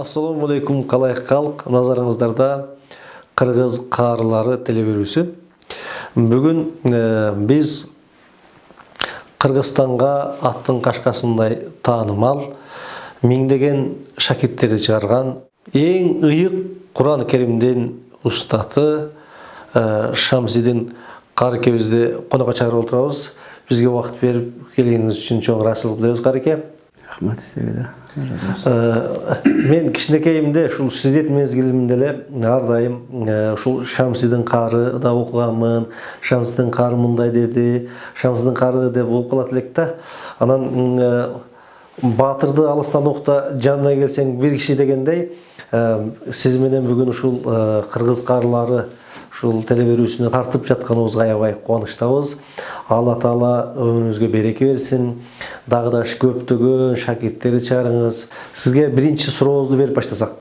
Ассаламу алейкум, калай калк, назарыңыздарда Кыргыз каарылары телеберүүсү. Бүгүн биз Кыргызстанга аттын кашкасындай таанымал, миңдеген шакирттерди чыгарган эң ыйык Куран Керимдин устаты Шамсидин Карекебизди конокко чакырып отурабыз. Бизге убакыт берип келгениңиз үчүн чоң ыраазычылык билдиребиз, Кареке. Рахмат сизге да. Мен кичинекейимде ушул студент мезгилимде эле ар дайым ушул Шамсидин кары да окуганмын. Шамсидин кары мындай деди, Шамсидин кары деп болуп калат элек да. Анан баатырды алыстан окута, жанына келсең бир киши дегендей, сиз менен бүгүн ушул кыргыз каарылары ушул телеберүүсүнө тартып жатканыбызга аябай кубанычтабыз. Алла Таала өмүрүңүзгө береке берсин. Дагы да көптөгөн шакирттерди чыгарыңыз. Сизге биринчи сурообузду берип баштасак.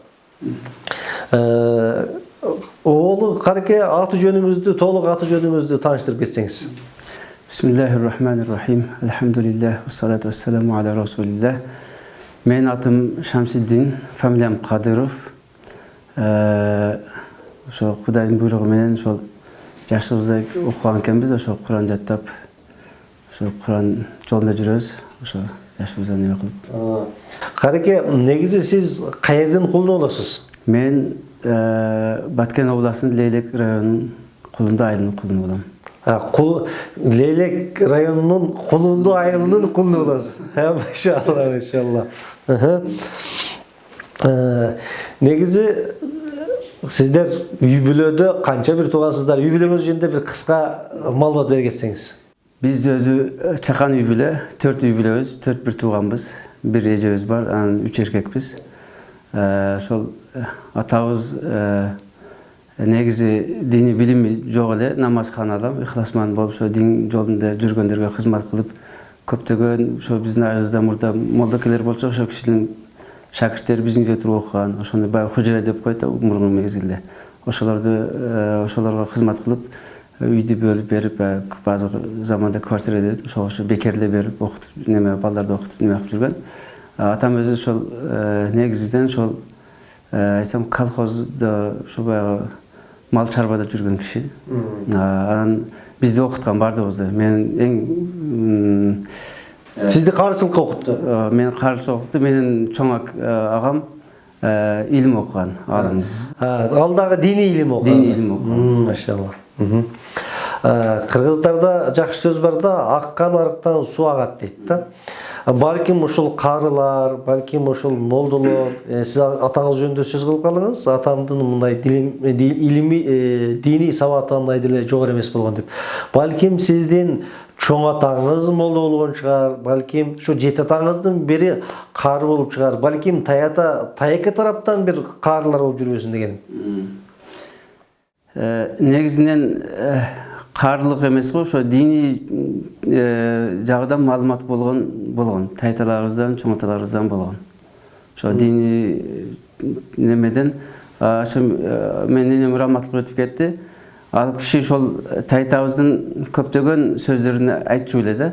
Оолу Кареке, аты жөнүңүздү, толук аты жөнүңүздү тааныштырып кетсеңиз. Бисмиллахир-рахманир-рахим. Алхамдулиллах, вассалату вассаламу аля расулиллах. Мен атым Шамсидин, фамилиям Кадыров. Ошо Кудайдын буйругу менен ошол жашыбызда окуган экенбиз, ошо Куран жаттап, ошо Куран жолунда жүрөбүз, ошо жашыбызда неме кылып. Кареке, негизи сиз каердин кулуну болосуз? Мен Баткен областынын Лейлек районунун Кулунду айылынын кулуну болом. Лейлек районунун Кулунду айылынын кулуну болосуз. Машалла, машалла. Негизи сиздер үй бүлөдө канча бир туугансыздар? Үй бүлөңүз жөнүндө бир кыска маалымат бере кетсеңиз. Биз өзү чакан үй бүлө, 4 үй бүлөбүз, 4 бир тууганбыз. Бир эжебиз бар, анан 3 эркекпиз. Ошол атабыз негизи диний билими жок эле, намазхан адам, ихласман болуп, ошо дин жолунда жүргөндөргө кызмат кылып, көптөгөн ошо биздин айылыбызда мурда молдокелер болчу, ошо кишинин шакирттери биздин үйдө туруп окуган, ошону баягы хужура деп коет да мурунку мезгилде. Ошолорго кызмат кылып, үйдү бөлүп берип, баазы заманда квартира дейт, ошо бекерде берип, окутуп, неме балдарды окутуп неме кылып жүргөн. Атам өзү ошол негизинен ошол айтсам колхоздо ошо баягы мал чарбада жүргөн киши. Анан бизди окуткан бардыгыбызды. Мен Сизди карычылыкка окутту? Мен карычылыкка окутту. Менин чоң агам илим окуган, алым. Ал дагы диний илим окуган. Диний илим окуган. Машалла. Кыргыздарда жакшы сөз бар да, аккан арыктан суу агат дейт да. Балким ушул карылар, балким ушул молдолор, сиз атаңыз жөнүндө сөз кылып калдыңыз. Атамдын мындай илими, диний сабаты андай деле жогору эмес болгон деп. Балким сиздин чоң атаңыз молдо болгон чыгар, балким ушу жети атаңыздын бири кары болуп чыгар, балким таяка тараптан бир карылар болуп жүрбөсүн дегеним. Негизинен карылык эмес го, ошо диний жагынан маалымат болгон. Тайталарыбыздан, чоң аталарыбыздан болгон. Ошо диний немеден ошо менин энем раматтуулук өтүп кетти. Ал киши ошол тайтабыздын көптөгөн сөздөрүн айтчу эле да.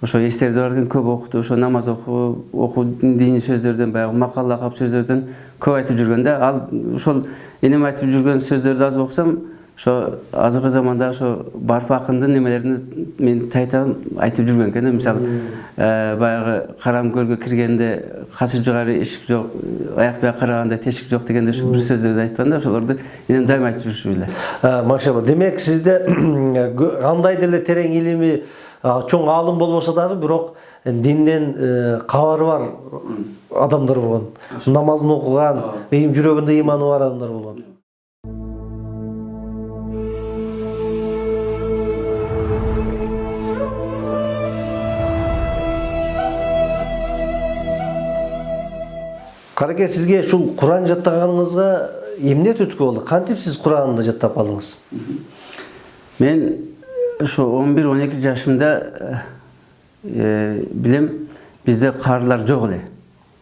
Ошо эстерде бар экен, көп окуту, ошо намаз окуу диний сөздөрдөн, баягы макал лакап сөздөрдөн көп айтып жүргөн да. Ал ошол энем айтып жүргөн сөздөрдү аз окусам, ошо азыркы заманда ошо барып акындын немелерин мен тайтам айтып жүргөн экен. Мисалы, баягы карам көлгө киргенде качып жыгары эшик жок, аяк бияк караганда тешик жок дегенде ошо бир сөздөрдү айткан да, ошолорду энем дайым айтып жүрчү эле. Машалла. Демек сизде андай деле терең илими, чоң аалым болбосо дагы, бирок динден кабары бар адамдар болгон. Намазын окуган, жүрөгүндө ыйманы бар адамдар болгон. Кареке, сизге ушул Куран жаттаганыңызга эмне түрткү болду? Кантип сиз Куранды жаттап калдыңыз? Мен ошо 11-12 жашымда билем, бизде карылар жок эле.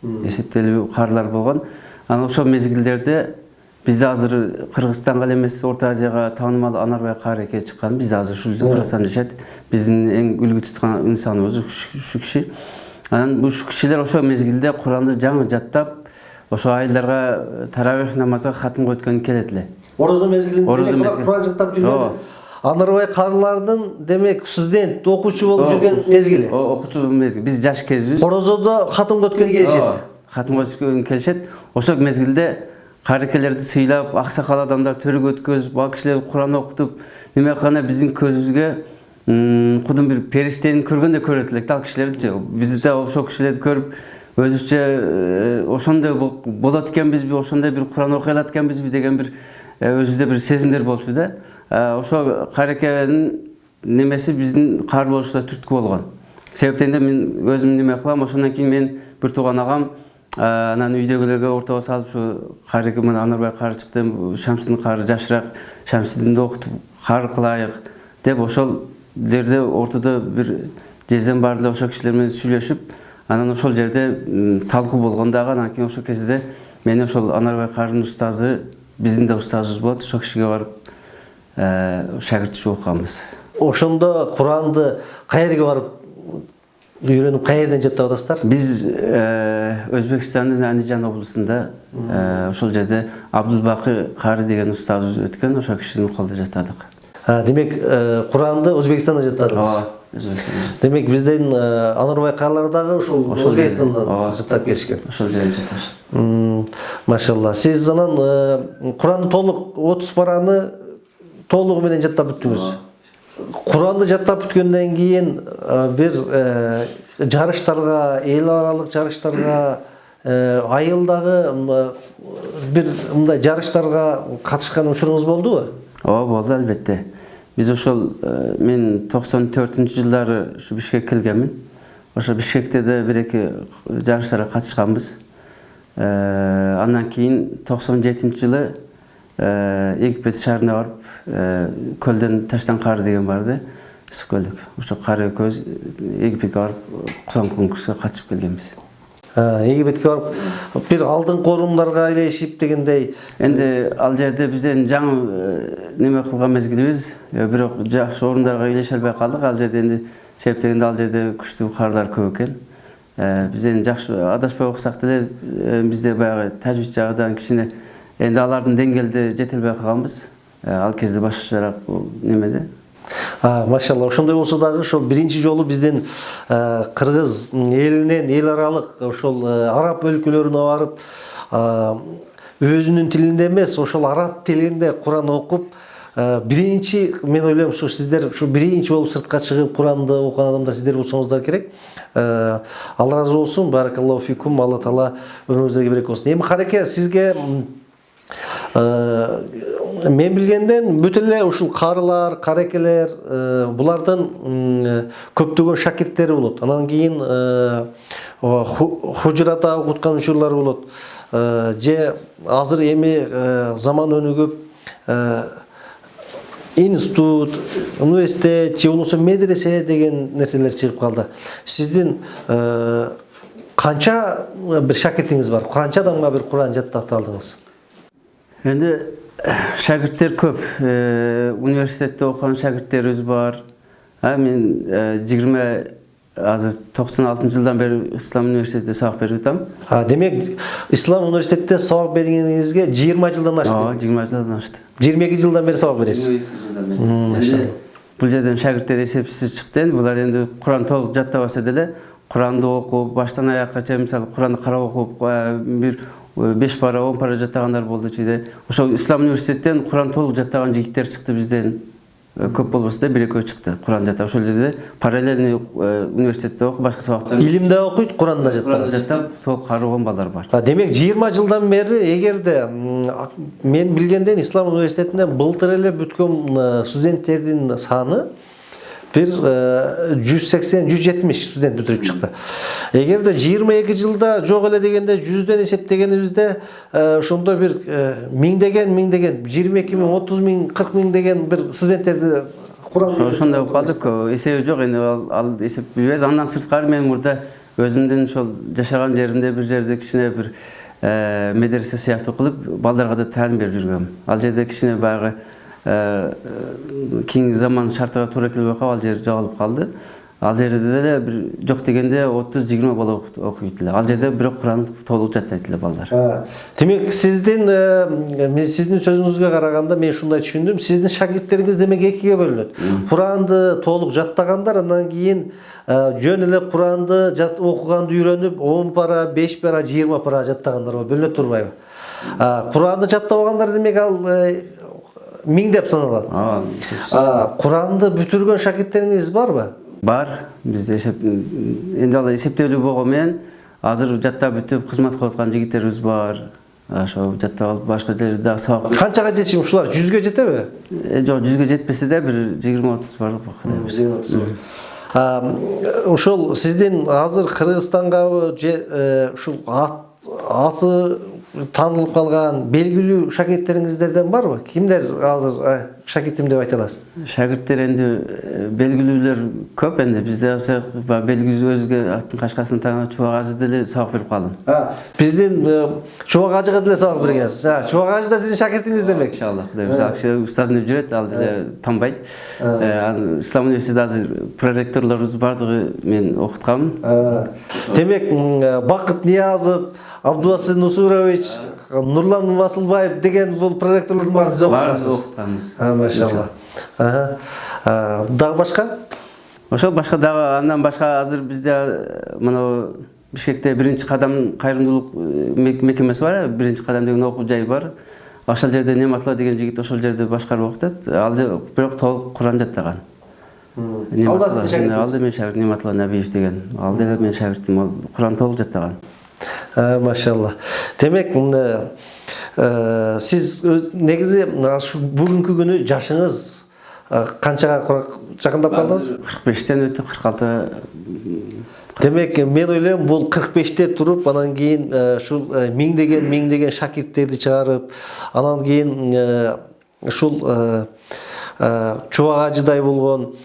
Эсептелүү карылар болгон. Анан ошол мезгилдерде бизде азыр Кыргызстанга эле эмес, Орто Азияга таанымал Анарбай Кареке чыккан. Бизде азыр ушул Кыргызстанда жашайт. Биздин эң үлгү туткан инсаныбыз ушу киши. Анан бул кишилер ошол мезгилде Куранды жаңы жаттап, ошо айылдарга таравих намазга хатымга өткөн келет эле. Орозо мезгилинде Орозо мезгил. Куран жаттап жүргөн. Ооба. Анарбай карылардын демек студент, окуучу болуп жүргөн мезгили. Окуучу мезгил. Биз жаш кезбиз. Орозодо хатымга өткөн келишет. Хатымга өткөн келишет. Ошол мезгилде карекелерди сыйлап, аксакал адамдар төрөгө өткөзүп, ал кишилер Куран окутуп, неме кылганда биздин көзүбүзгө кудум бир периштени көргөндөй көрөт элек ал кишилерди. Биз да ошол кишилерди көрүп өзүбүзчө ошондой болот экенбизби, ошондой бир Куран окуй алат экенбизби деген бир өзүбүздө бир сезимдер болчу да. Ошо карекенин немеси биздин каар болушубузга түрткү болгон. Себептен да мен өзүм неме кылам, ошондон кийин мен бир тууган агам анан үйдөгүлөргө ортого салып ушу кареке менен Анарбай кары чыкты, Шамсидин кары жашыраак, Шамсидинди окутуп кары кылайык деп ошол жерде ортодо бир жезден бар эле ошол кишилер менен сүйлөшүп, анан ошол жерде талкуу болгон дагы. Анан кийин ошол кезде мен ошол Анарбай карынын устазы, биздин да устазыбыз болот, ошол кишиге барып шагиртчилик окуганбыз. Ошондо Куранды каерге барып үйрөнүп, каерден жаттап атасыздар? Биз Өзбекстандын Андижан облусунда ошол жерде Абдулбакы кары деген устазыбыз өткөн, ошол кишинин колунда жаттадык. Демек Куранды Өзбекстанда жаттадыңыз. Ооба, Өзбекстанда. Демек биздин Анарбай карлар дагы ошол Өзбекстандан жаттап келишкен. Ошол жерде жатташ. Машалла. Сиз анан Куранды толук 30 параны толугу менен жаттап бүттүңүз. Куранды жаттап бүткөндөн кийин бир жарыштарга, эл аралык жарыштарга, айылдагы бир мындай жарыштарга катышкан учуруңуз болдубу? Ооба, болду албетте. Биз ошол мен 94-жылдары ушу Бишкекке келгенмин. Ошо Бишкекте да бир-эки жарыштарга катышканбыз. Андан кийин 97-жылы Египет шаарына барып, көлдөн Таштан кары деген бар да, Исып көлдүк. Ошо кары көз Египетке барып Куран конкурсуна катышып келгенбиз. Египетке барып бир алдыңкы орундарга айлешип дегендей. Энди ал жерде бизден жаңы неме кылган мезгилибиз, бирок жакшы орундарга айлеше албай калдык. Ал жерде энди себеп дегенде ал жерде күчтүү карлар көп экен. Биз энди жакшы адашпай окусак деле, бизде баягы тажвид жагынан кичине энди алардын деңгээлде жете албай калганбыз. Ал кезде башкачараак немеде. Машалла, ошондой болсо дагы ошол биринчи жолу биздин кыргыз элинен эл аралык ошол араб өлкөлөрүнө барып өзүнүн тилинде эмес, ошол араб тилинде Куран окуп, биринчи, мен ойлойм, ушу сиздер ушу биринчи болуп сыртка чыгып Куранды окуган адамдар сиздер болсоңуздар керек. Алла разы болсун, баракаллаху фикум, Алла таала өмүрүңүздөргө береке болсун. Эми Кареке, сизге мен билгенден бүт эле ушул карылар, карекелер, булардын көптөгөн шакирттери болот. Анан кийин Худжрата окуткан учурлар болот. Же азыр эми заман өнүгүп институт, университет, же болбосо медресе деген нерселер чыгып калды. Сиздин канча бир шакиртиңиз бар? Канча адамга бир Куран жаттатып алдыңыз? Энди шагирттер көп. Университетте окуган шагирттерибиз бар. Мен 96-жылдан бери Ислам университетинде сабак берип атам. Демек, Ислам университетте сабак бергениңизге 20 жылдан ашты. 20 жылдан ашты. 22 жылдан бери сабак бересиз. 22 жылдан бери. Бул жерден шагирттер эсепсиз чыкты. Булар энди Куран толук жаттабаса деле, Куранды окуп, баштан аякка чейин мисалы Куранды карап окуп, бир 5 пара, 10 пара жаттагандар болду чейде. Ошол Ислам университеттен Куран толук жаттаган жигиттер чыкты бизден. Көп болбосо да 1-2 чыкты Куран жаттап. Ошол жерде параллельный университетте окуп, башка сабактар. Илимде окуйт, Куранды Куранды жаттап, толук карыган балдар бар. Демек 20 жылдан бери эгерде мен билгенден Ислам университетинде былтыр эле бүткөн студенттердин саны бир 180-170 студент бүтүрүп чыкты. Эгерде 22 жылда жок эле дегенде 100дөн эсептегенибизде ошондо бир миңдеген 22 миң, 30 миң, 40 миң деген бир студенттерди Куран ошондой болуп калдык. Эсеби жок, эми ал эсеп билбейбиз. Андан сырткары мен мурда өзүмдүн ошол жашаган жеримде бир жерде кичине бир медресе сыяктуу кылып, балдарга да таалим берип жүргөм. Ал жерде кичине баягы кийинки заман шартыга туура келбей калып, ал жер жабылып калды. Ал жерде деле бир жок дегенде 30-20 бала окуйт эле. Ал жерде бирок Куран толук жаттайт эле балдар. Демек сиздин сиздин сөзүңүзгө караганда мен ушундай түшүндүм. Сиздин шагирттериңиз демек экиге бөлүнөт. Куранды толук жаттагандар, андан кийин жөн эле Куранды окуганды үйрөнүп 10 пара, 5 пара, 20 пара жаттагандарга бөлүнөт турбайбы? Куранды жаттабагандар демек ал миңдеп саналат. Куранды бүтүргөн шакирттериңиз барбы? Бар. Бизде энди ал эсептелүү болгон менен азыр жаттап бүтүп кызмат кылып аткан жигиттерибиз бар. Ошо жаттап алып башка жерлерде дагы сабак. Канчага жетишим ушулар? 100гө жетеби? Жок, 100гө жетпесе да бир 20-30 бар. 20-30. Ошол сиздин азыр Кыргызстангабы же ушул аты танылып калган белгилүү шакирттериңиздерден барбы? Кимдер азыр шакиртим деп айта аласыз? Шагирттер энди белгилүүлөр көп энди. Бизде белгилүү өзгө аттын кашкасын таанып Чубак ажы деле сабак берип калдым. Биздин Чубак ажыга деле сабак бергенсиз. Чубак ажы да сиздин шакиртиңиз демек. Иншаллах. Кудайым устазым деп жүрөт, ал деле танбайт. Ислам университетинде азыр проректорлорубуз бардыгы мен окуткам. Демек Бакыт Ниязов, Абдубасир Нусурович, Нурлан Басылбаев деген бул проректорлордун баардыгын сиз окуткансыз. Машалла. Дагы башка? Ошол башка дагы андан башка азыр бизде мына Бишкекте биринчи кадам кайрымдуулук мекемеси бар, биринчи кадам деген окуу жай бар. Ошол жерде Нематулла деген жигит ошол жерде башкарып окутат. Ал бирок толук Куран жаттаган. Ал да сиздин шагиртиңиз? Ал да менин шагиртим Нематулла Набиев деген. Ал деле менин шагиртим, ал Куран толук жаттаган. Машалла. Демек, сиз негизи бүгүнкү күнү жашыңыз канчага жакындап калдыңыз? 45тен өтүп 46. Демек, мен ойлойм, бул 45те туруп, анан кийин ушул миңдеген шакирттерди чыгарып, анан кийин ушул Чубак ажыдай болгон,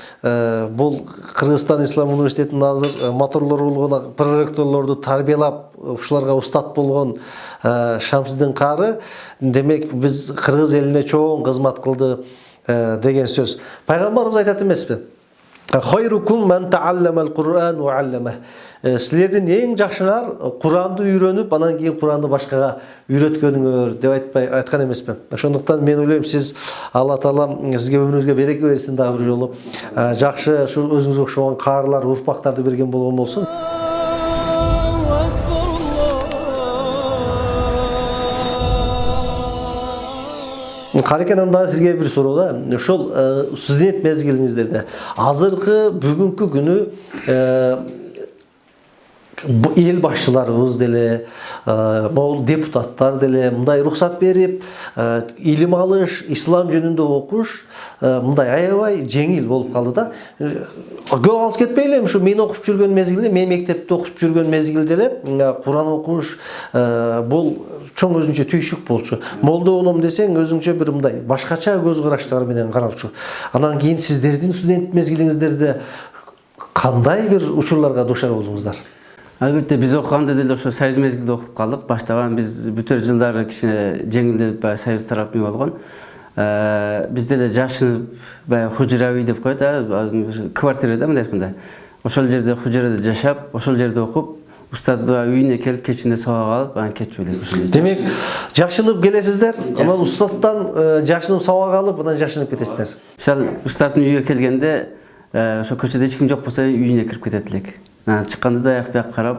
бул Кыргызстан Ислам университетинин азыр моторлору болгон проректорлорду тарбиялап, ушуларга устат болгон Шамсидин кары, демек биз кыргыз элине чоң кызмат кылды деген сөз. Пайгамбарыбыз айтат эмеспи? Хайрукум ман таалламал Кур'ан ва аллама. Силердин эң жакшыңар Куранды үйрөнүп, анан кийин Куранды башкага үйрөткөнүңөр деп айткан эмеспи? Ошондуктан мен ойлойм, сиз Алла Таала сизге өмүрүңүзгө береке берсин дагы бир жолу. Жакшы ушу өзүңүзгө окшогон каарылар, урпактарды берген болгон болсун. Карекенан дагы сизге бир суроо да. Ошол студент мезгилиңиздерде азыркы бүгүнкү күнү эл башчыларыбыз деле, могул депутаттар деле мындай уруксат берип, илим алыш, ислам жөнүндө окуш мындай аябай жеңил болуп калды да. Көп алыс кетпей эле, ушу мен окуп жүргөн мезгилде, мен мектепте окуп жүргөн мезгилде эле Куран окуш бул чоң өзүнчө түйшүк болчу. Молдо болом десең, өзүңчө бир мындай башкача көз караштар менен каралчу. Анан кийин сиздердин студент мезгилиңиздерде кандай бир учурларга дуушар болдуңуздар? Албетте биз окуганда деле ошо союз мезгилде окуп калдык. Баштаган биз бүтөр жылдары кичине жеңилдеп союз тарапы болгон. Бизде деле жашынып, баягы хужрави деп коет, квартирада мындай айтканда. Ошол жерде хужрада жашап, ошол жерде окуп, устазга үйүнө келип кечинде сабак алып, анан кетчү элек ошол. Демек, жашынып келесиздер, анан устаттан жашынып сабак алып, анан жашынып кетесиздер. Мисалы, устаздын үйүнө келгенде, ошо көчөдө эч ким жок болсо үйүнө кирип кетет элек. Чыкканда да аяк бияк карап,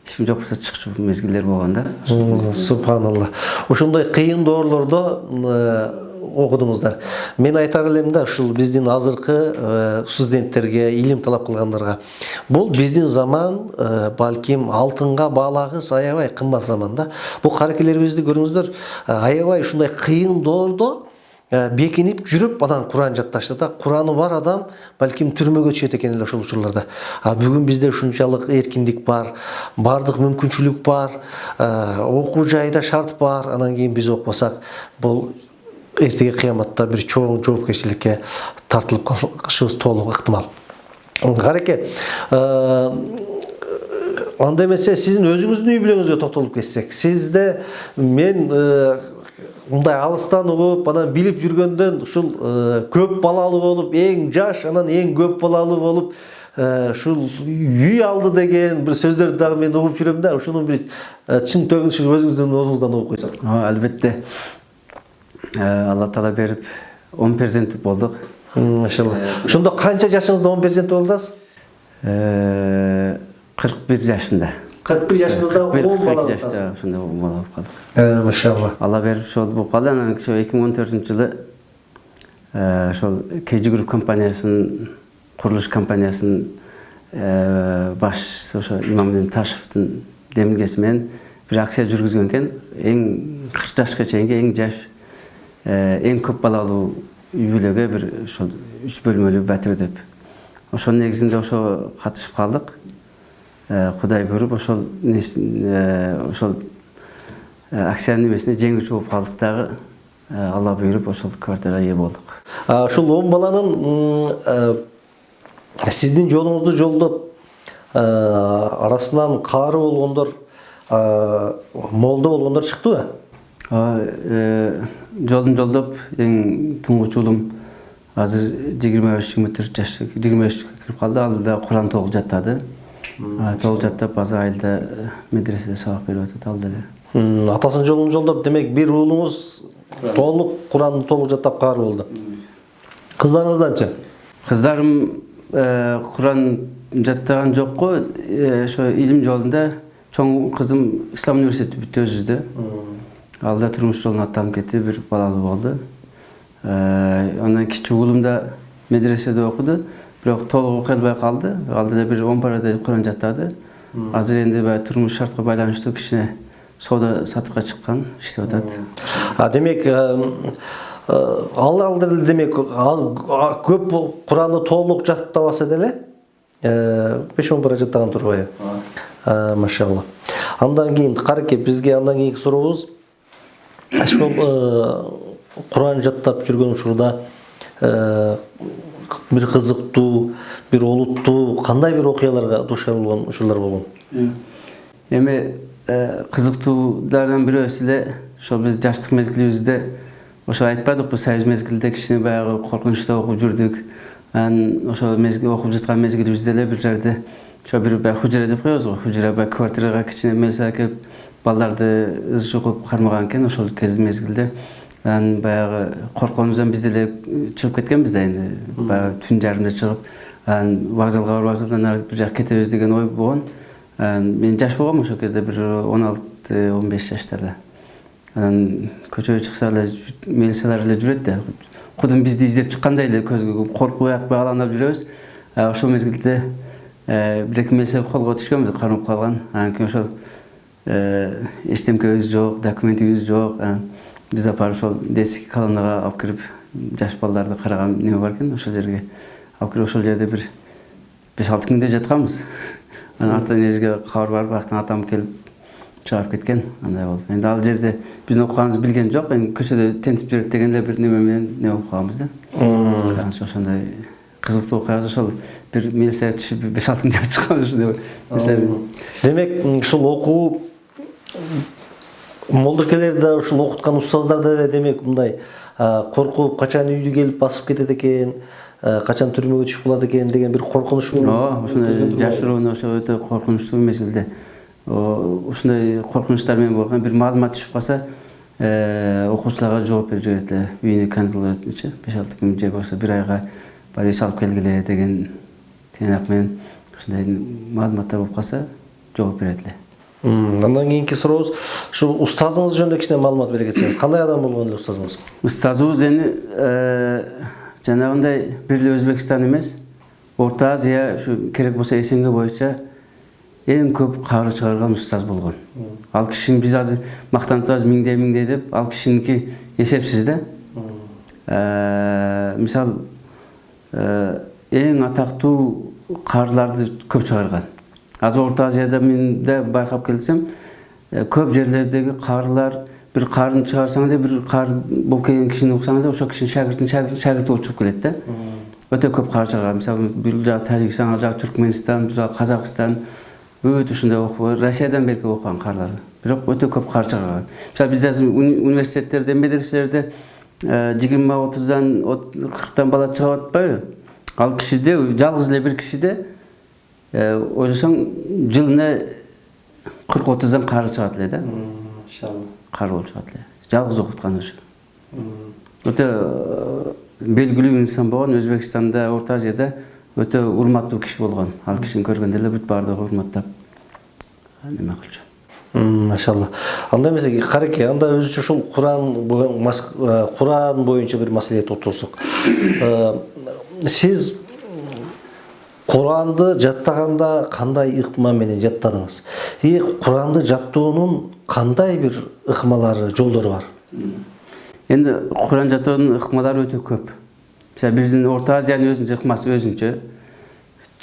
эч ким жок болсо чыкчу мезгилдер болгон да. Субханалла. Ошондой кыйын доорлордо окудуңуздар. Мен айтар элем да, ушул биздин азыркы студенттерге, илим талап кылгандарга, бул биздин заман, балким алтынга баалагыс аябай кымбат заман да. Бул каракелерибизди көрүңүздөр, аябай ушундай кыйын доордо бекинип жүрүп, анан Куран жатташты да. Кураны бар адам балким түрмөгө түшөт экен эле ошол учурларда. Бүгүн бизде ушунчалык эркиндик бар, бардык мүмкүнчүлүк бар, окуу жайда шарт бар. Анан кийин биз окубасак, бул эртеги кыяматта бир чоң жоопкерчиликке тартылып калышыбыз толук ыктымал. Кареке, анда эмесе сиздин өзүңүздүн үй бүлөңүзгө токтолуп кетсек, сизде мен мындай алыстан угуп, анан билип жүргөндөн ушул көп балалуу болуп, эң жаш, анан эң көп балалуу болуп, ушул үй алды деген бир сөздөрдү дагы мен угуп жүрөм да, ушунун бир чын төгүнүшүн өзүңүздүн оозуңуздан угуп койсоң. Албетте. Алла Таала берип 10% болдук. Машалла. Ошондо канча жашыңызда 10% болдуңуз? 41 жашында. 41 жашыңызда 10 бала жашта ошондой бала болуп калдык. Машалла. Алла берип ошол болуп калды. Анан 2014-жылы ошол KG Group компаниясынын, курулуш компаниясынын башчысы ошо Имамдин Ташевдин демилгеси менен бир акция жүргүзгөн экен. Эң 40 жашка чейинки эң жаш, эң көп балалуу үй бүлөгө бир ошол 3 бөлмөлүү пәтер деп. Ошонун негизинде ошо катышып калдык. Кудай буйруп ошол акциянын немесине жеңүүчү болуп калдык дагы. Алла буйруп ошол квартирага ээ болдук. Ушул 10 баланын сиздин жолуңузду жолдоп, арасынан каары болгондор, молдо болгондор чыктыбы? Жолун жолдоп эң туңгуч уулум азыр 23-24 жаш, 23 кирип калды. Ал да Куран толук жаттады. Толук жаттап азыр айылда медреседе сабак берип атат ал деле. Атасынын жолун жолдоп, демек бир уулуңуз толук Куранды толук жаттап каары болду. Кыздарыңызданчы? Кыздарым Куран жаттаган жокко, ошо илим жолунда чоң кызым Ислам университетти бүттү өзүздө. Ал да турмуш жолуна аттанып кетти, бир балалуу болду. Анан кичи уулум да медреседе окуду, бирок толук окуй албай калды. Ал деле бир 10 парадай Куран жаттады. Азыр энди баягы турмуш шартка байланыштуу кичине соода сатыкка чыккан, иштеп атат. Демек, ал деле демек көп Куранды толук жаттабаса деле 5-10 пара жаттаган турбайбы? Машалла. Андан кийин караке бизге андан кийинки сурообуз ошол Куран жаттап жүргөн учурда бир кызыктуу, бир олуттуу кандай бир окуяларга дуушар болгон учурлар болгон? Эми кызыктуулардан бирөөсү эле ошол биз жаштык мезгилибизде ошо айтпадыкпы, союз мезгилинде кичине баягы коркунучта окуп жүрдүк. Анан ошо мезгил окуп жаткан мезгилибизде эле бир жерде ошо бир баягы хужура деп коебуз го, хужура баягы квартирага кичине мелиса келип балдарды ыз кылып кармаган экен ошол кез мезгилде. Анан баягы коркконубуздан биз деле чыгып кеткенбиз да, энди баягы түн жарымда чыгып, анан вокзалга барып вокзалдан ары бир жака кетебиз деген ой болгон. Мен жаш болгом ошол кезде бир 16-15 жаштарда. Анан көчөгө чыкса эле милициялар эле жүрөт да. Кудум бизди издеп чыккандай эле көзгө коркуп аякпай алаңдап жүрөбүз. Ошол мезгилде бир-эки милиция колго түшкөнбүз, кармап калган. Анан кийин ошол эчтемкебиз жок, документибиз жок. Биз апарып ошол детский колоннага алып кирип, жаш балдарды караган неме бар экен, ошол жерге алып кирип ошол жерде бир 5-6 күндө жатканбыз. Анан ата-энебизге кабар барып, аяктан атам келип чыгарып кеткен, андай болуп. Энди ал жерде биздин окуганыбызды билген жок, эми көчөдө тентип жүрөт деген эле бир неме менен не болуп калганбыз да. Ошондой кызыктуу окуябыз ошол бир милиция түшүп 5-6 күн жатып чыкканбыз деп. Демек, ушул окуу молдокелер да ушул окуткан устаздар да демек мындай коркуп качан үйдү келип басып кетет экен, качан түрмөгө түшүп калат экен деген бир коркунуч менен. Ошондой жашырууну ошо өтө коркунучтуу мезгилде. Ушундай коркунучтар менен болгон бир маалымат түшүп калса, окуучуларга жооп берип жиберет эле. Үйүнө каникулчу 5-6 күн же болсо 1 айга барып эс алып келгиле деген тыйнак менен ушундай маалыматтар болуп калса, жооп берет эле. Андан кийинки сурообуз, ушу устазыңыз жөнүндө кичине маалымат бере кетсеңиз. Кандай адам болгон эле устазыңыз? Устазыбыз эми жанагындай бир эле Өзбекстан эмес, Орто Азия, ушу керек болсо СНГ боюнча эң көп каары чыгарган устаз болгон. Ал кишини биз азыр мактанып атабыз миңдей деп, ал кишиники эсепсиз да. Мисалы, эң атактуу каарларды көп чыгарган. Азыр Орто Азияда мен да байкап келсем, көп жерлердеги каарлар бир каарын чыгарсаң да, бир каар болуп келген кишини уксаң да, ошол кишинин шагирти болуп чыгып келет да. Өтө көп каар чыгарган. Мисалы, бир жагы Тажикстан, ал жагы Түркмөнстан, бир жагы Казакстан, өтө ушундай окуп, Россиядан берки окуган каарлар бирок өтө көп каржы чыгарган. Мисалы бизде университеттерде, медреселерде 20-30-дан 40-тан бала чыгып атпайбы? Ал кишиде жалгыз эле бир кишиде ойлосоң жылына 40-30-дан каржы чыгат эле да. Иншалла. Кар болуп чыгат эле. Жалгыз окуткан ушу. Өтө белгилүү инсан болгон, Өзбекстанда, Орто Азияда өтө урматтуу киши болгон. Ал кишини көргөндө эле бүт баардыгы урматтап неме кылчу. Машалла. Анда эмесе кареке, анда өзүчө ушул Куран боюнча бир маселети отурсук. Сиз Куранды жаттаганда кандай ыкма менен жаттадыңыз? Куранды жаттоонун кандай бир ыкмалары, жолдору бар? Енді Құран жаттаудың ықмалары өте көп. Мысалы, біздің Орта Азияның өзінше ықмасы өзінше.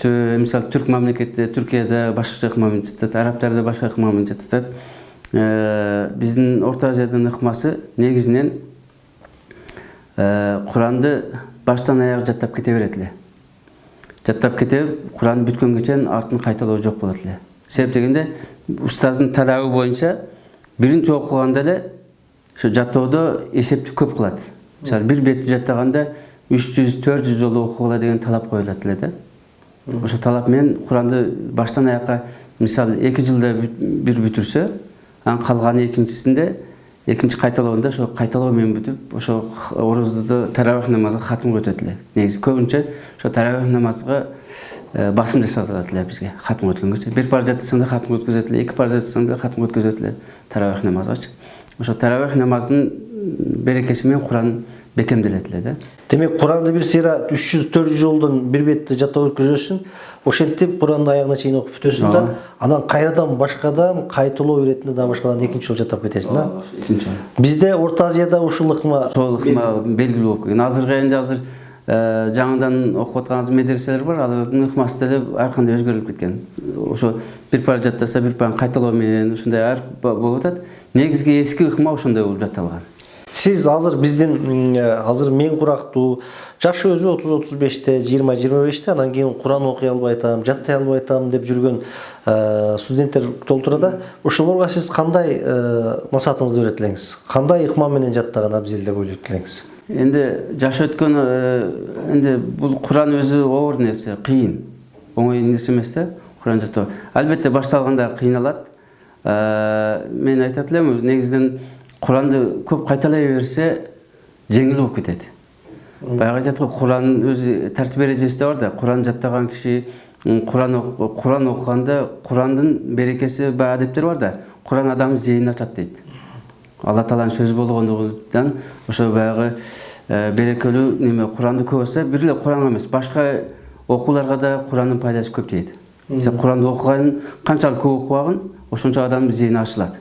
Мысалы, түрк мемлекетте, Түркияда башқаша ықмамен жаттады, Арабтарда башқа ықмамен жаттады. Біздің Орта Азияның ықмасы негізінен Құранды баштан аяқ жаттап кете беретілі. Жаттап кете, Құран бүткөнгечен артын кайталоо жок болот эле. Себеп дегенде, устаздын талабы боюнча биринчи окуганда эле şu жаттоодо эсепти көп кылат. Мисалы, бир бетти жаттаганда 300-400 жолу окугула деген талап коюлат эле да. Ошо талап менен Куранды баштан аякка, мисалы, 2 жылда бир бүтүрсө, анан калган экинчисинде, экинчи кайталоонда ошо кайталоо менен бүтүп, ошо орозду таравих намазга хатым өтөт эле. Негизи көбүнчө ошо таравих намазга басым жасалат эле бизге хатым өткөнгөчө. Бир пар жаттасаң да хатым өткөзөт эле, 2 пар жаттасаң да хатым өткөзөт эле таравих намазгачы. Ошо таравих намазынын берекеси менен Куран бекемделет эле да. Демек, Куранды бир сыйра 300-400 жолдон бир бетти жаттап өткөзөсүң, ошентип Куранды аягына чейин окуп бүтөсүң да, анан кайрадан башкадан кайталоо иретинде да башкадан экинчи жол жаттап кетесиң да. Экинчи. Бизде Орто Азияда ушул ыкма белгилүү болуп кеткен. Азыр жаңыдан окуп аткан медреселер бар, алардын ыкмасы деле ар кандай өзгөрүлүп кеткен. Ошо бир пар жаттаса, бир пар кайталоо менен ушундай ар болуп атат. Негизги эски ыкма ошондой болуп жатталган. Сиз азыр биздин азыр мен курактуу жашы өзү 30-35те, 20-25те, анан кийин Куран окуй албай атам, жаттай албай атам деп жүргөн студенттер толтурда. Ошолорго сиз кандай насаатыңызды берет элеңиз? Кандай ыкма менен жаттаган абзел деп ойлойт элеңиз? Энди жаш өткөн энди бул Куран өзү оор нерсе, кыйын. Оңой нерсе эмес да, Куран жаттоо. Албетте башталганда кыйналат. Мен айтат элем, негизинен Куранды көп кайталай берсе жеңил болуп кетет. Баягы айтат го, Куран өзү тартип эрежеси бар да, Куран жаттаган киши Куран окуганда Курандын берекеси баягы адептер бар да, Куран адамдын зейнин ачат дейт. Алла Тааланын сөзү болгондугунан ошо баягы берекелүү неме Куранды көп окуса, бир эле Куранга эмес, башка окууларга да Курандын пайдасы көп дейт. Мисалы, Куранды окуган, канчалык көп окуган, ошончо адамдын зейни ачылат.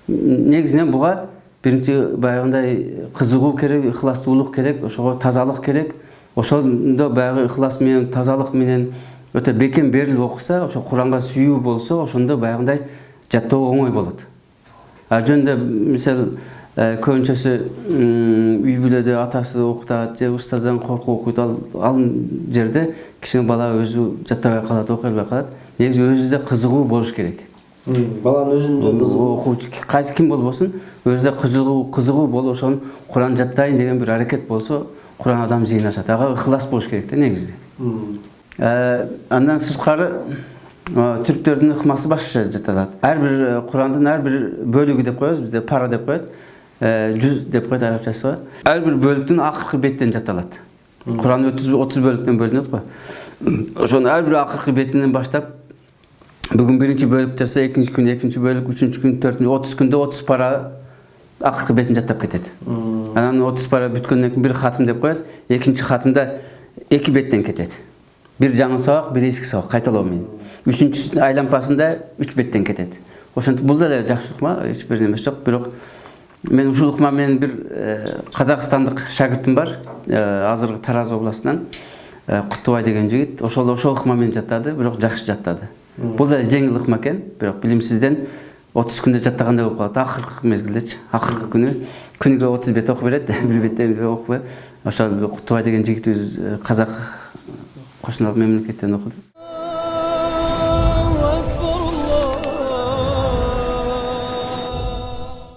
Негизинен буга биринчи баягындай кызыгуу керек, ыхластуулук керек, ошого тазалык керек. Ошондо баягы ыхлас менен, тазалык менен өтө бекем берилип окуса, ошо Куранга сүйүү болсо, ошондо баягындай жаттоо оңой болот. Жөнүндө мисалы көбүнчөсү үй бүлөдө атасы окутат же устаздан коркуп окуйт, ал жерде кичине бала өзү жаттабай калат, окуй албай калат. Негизи өзүндө кызыгуу болуш керек. Баланын өзүндө окуучу кайсы ким болбосун, өзүндө кызыгуу болуп, ошону Куран жаттайын деген бир аракет болсо, Куран адам зейнин ачат. Ага ыхлас болуш керек да негизи. Андан сырткары түрктөрдүн ыкмасы башкача жатталат. Ар бир Курандын ар бир бөлүгү деп коебуз, бизде пара деп коет, жүз деп коет арабчасы. Ар бир бөлүктүн акыркы беттен жатталат. Куран 30 бөлүктөн бөлүнөт го. Ошонун ар бир акыркы бетинен баштап бүгүн биринчи бөлүк жаса, экинчи күн экинчи бөлүк, үчүнчү күн 30 күндө 30 пара акыркы бетин жаттап кетет. Анан 30 пара бүткөндөн кийин бир хатым деп коет, экинчи хатымда 2 беттен кетет. Бир жаңы сабак, бир эски сабак кайталоо менен. Үчүнчүсүнүн айлампасында 3 беттен кетет. Ошентип бул да жакшы ыкма, эч бир неме жок. Бирок мен ушул ыкма менен бир казакстандык шагиртим бар, азыркы Тараз областынан, Кутубай деген жигит. Ошол ыкма менен жаттады, бирок жакшы жаттады. Бул да жеңил ыкма экен, бирок билимсизден 30 күндө жаттагандай болуп калат. Акыркы мезгилдечи, акыркы күнүгө 30 бет окуп берет, бир беттен окуп берет. Ошол Кутубай деген жигитибиз казак кошуналык мемлекеттен окуду.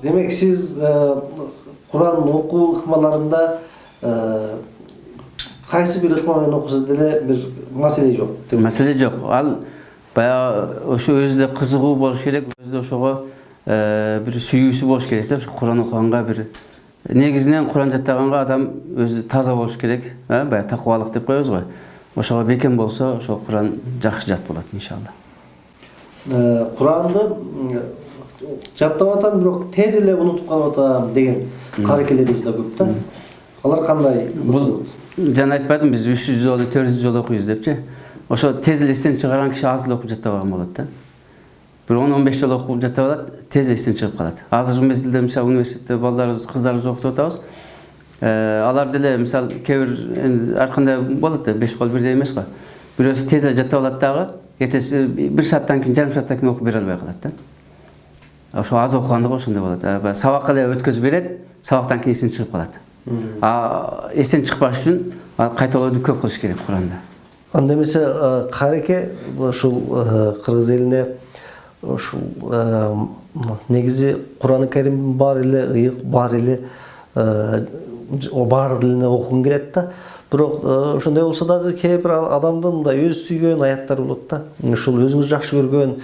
Demek siz Kur'an oku ıhmalarında kaysi bir ıhma menен okusa dele bir mesele yok. Mesele yok. Al bayağı oşo özde kızıgı boluş kerek, özde oşoga bir süyüsü boluş kerek de Kur'an okuganга bir negizинен Kur'an jattaганга adam özü taza boluş kerek, bayağı takvalık dep koyuyoruz goy. Oşoga bekem bolsa oşo Kur'an жақсы жат болот inşallah. Kur'an'da jattap atam bирок tez эле унутуп калып атам деген каракелерибиз да көп да. Алар кандай? Бул жана айтпадым биз 300 жолу 400 жолу окуйбуз депчи. Ошо тез эле эстен чыгарган киши аз эле окуп жаттабаган болот да. Bir 10-15 жолу окуп жаттап алат, тез эле эстен чыгып калат. Азыркы мезгилде мисалы университетте балдарыбыз, кыздарыбыз окутуп атабыз. Алар деле мисалы кээ бир ар кандай болот да, 5 кол бирдей эмес го. Бирөөсү тез эле жаттап алат дагы, эртеси 1 сааттан кийин, жарым сааттан кийин окуп бере албай калат да. Ошо аз окугандыгы ошондой болот. Сабакка эле өткөзүп берет, сабактан кийин эстен чыгып калат. Эстен чыкпаш үчүн кайталооду көп кылыш керек Кур'анда. Анда эмесе кареке ушул кыргыз элине ушул негизи Кур'ан-ы Карим бар эле ыйык, бар эле бар тилине окугун келет да. Бирок ошондой болсо дагы кээ бир адамдын мындай өз сүйгөн аяттары болот да. Ушул өзүңүз жакшы көргөн,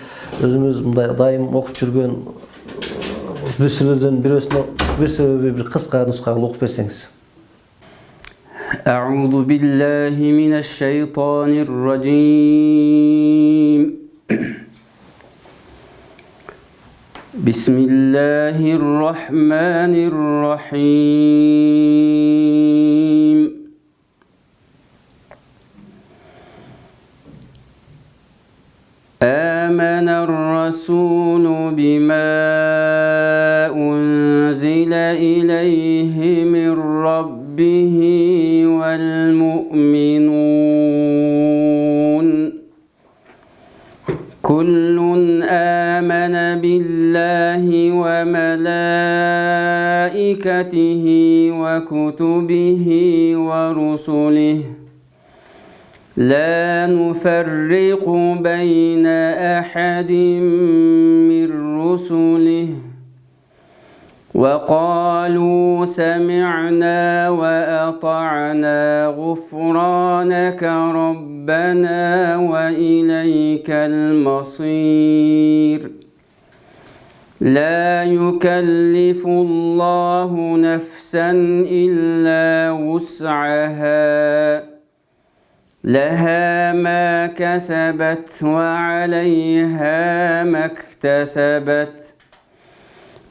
өзүңүз мындай дайым окуп жүргөн bir sürüden bir sürü bir kısa nuskalı okup verseniz. Euzu billahi mineşşeytanirracim. Bismillahirrahmanirrahim. آمن الرسول بما أنزل إليه من ربه والمؤمنون كل آمن بالله وملائكته وكتبه ورسله لا نفرق بين أحد من رسله وقالوا سمعنا وأطعنا غفرانك ربنا وإليك المصير لا يكلف الله نفسا إلا وسعها لها ما كسبت وعليها ما اكتسبت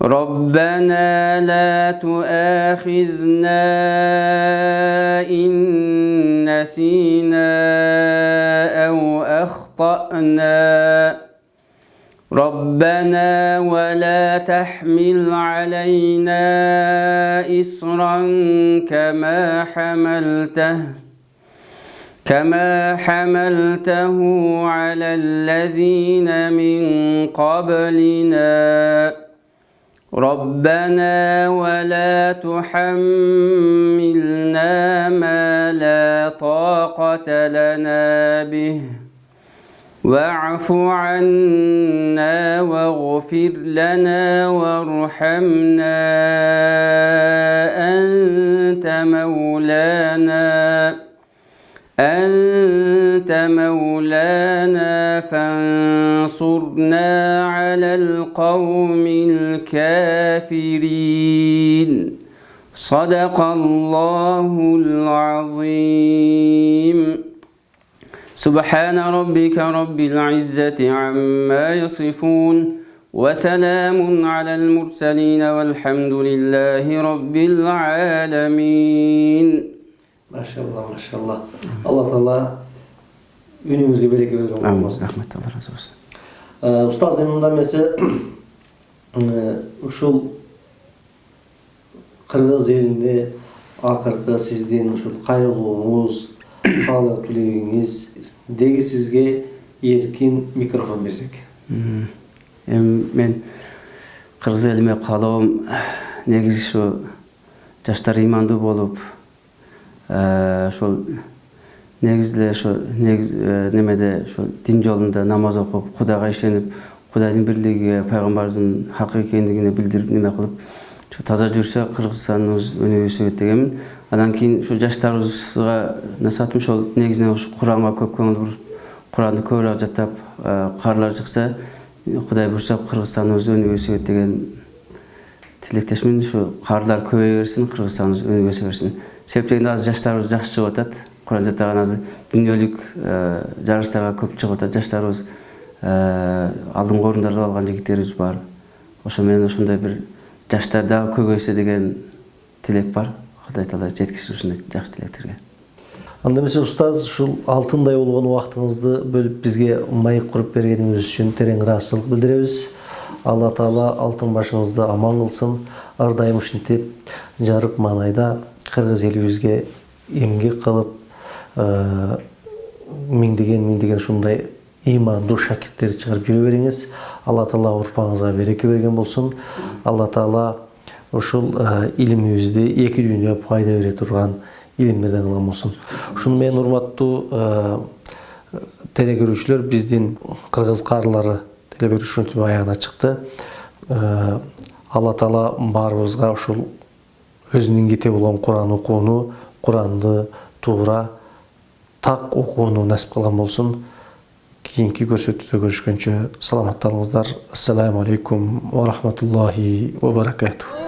ربنا لا تؤاخذنا إن نسينا أو أخطأنا ربنا ولا تحمل علينا إصرا كما حملته على الذين من قبلنا ربنا ولا تحملنا ما لا طاقة لنا به واعف عنا واغفر لنا وارحمنا أنت مولانا فانصرنا على القوم الكافرين صدق الله العظيم سبحان ربك رب العزة عما يصفون وسلام على المرسلين والحمد لله رب العالمين. Maşallah maşallah. Allah Teala günümüzge bereke versin. Amin. Rahmet Allah razı olsun. Ustaz yanımda mesela uşul Kırgız elinde akırkı sizden uşul kayrılığınız, halak tüleyiniz degi sizge erkin mikrofon versek. Men Kırgız elime kalım negisi şu жаштар имандуу болуп ошол негизде ошо немеде ошо дин жолунда намаз окуп Кудайга ишенип Кудайдын бирлиги, пайгамбардын хак экендигине билдирип неме кылып, şu таза жүрсө Кыргызстаныбыз өнүгө өсөт дегенмин. Андан кийин şu жаштарыбызга насаатым ошол негизинен ушу Куранга көп көңүл буруп, Куранды көбүрөөк жаттап, каарлар чыкса, Кудай буйрса Кыргызстаныбыз өнүгө өсөт деген тилектешмин. Şu каарлар көбөйө берсин, Кыргызстаныбыз өнүгө өсө берсин. Себептен азыр жаштарыбыз жакшы чыгып атат. Куран жаттаган азыр дүйнөлүк жарыштарга көп чыгып атат. Жаштарыбыз алдыңкы орундарды алган жигиттерибиз бар. Ошо менен ошондой бир жаштар дагы көбөйсө деген тилек бар. Кудай таала жеткизсин ушундай жакшы тилектерге. Анда эмесе устаз, ушул алтындай болгон убактыңызды бөлүп бизге майык куруп бергениңиз үчүн терең ыраазычылык билдиребиз. Алла таала алтын башыңызды аман кылсын. Ар дайым ушинтип жарык маанайда кыргыз элибизге эмгек кылып, миңдеген ушундай имандуу шакирттер чыгарып жүрө бериңиз. Алла таала урпаңызга береке берген болсун. Алла таала ушул илимибизди эки дүйнөгө пайда бере турган илимдерден кылган болсун. Ушуну менен урматтуу телекөрүүчүлөр, биздин кыргыз каарлары телебөрүшүнүн аягына чыкты. Алла таала баарыбызга ушул өзүнүн китеби болгон Куран окууну, Куранды туура так окууну насип кылган болсун. Кийинки көрсөтүүдө көрүшкөнчө саламатталыңыздар. Ассаламу алейкум ва рахматуллахи ва баракатух.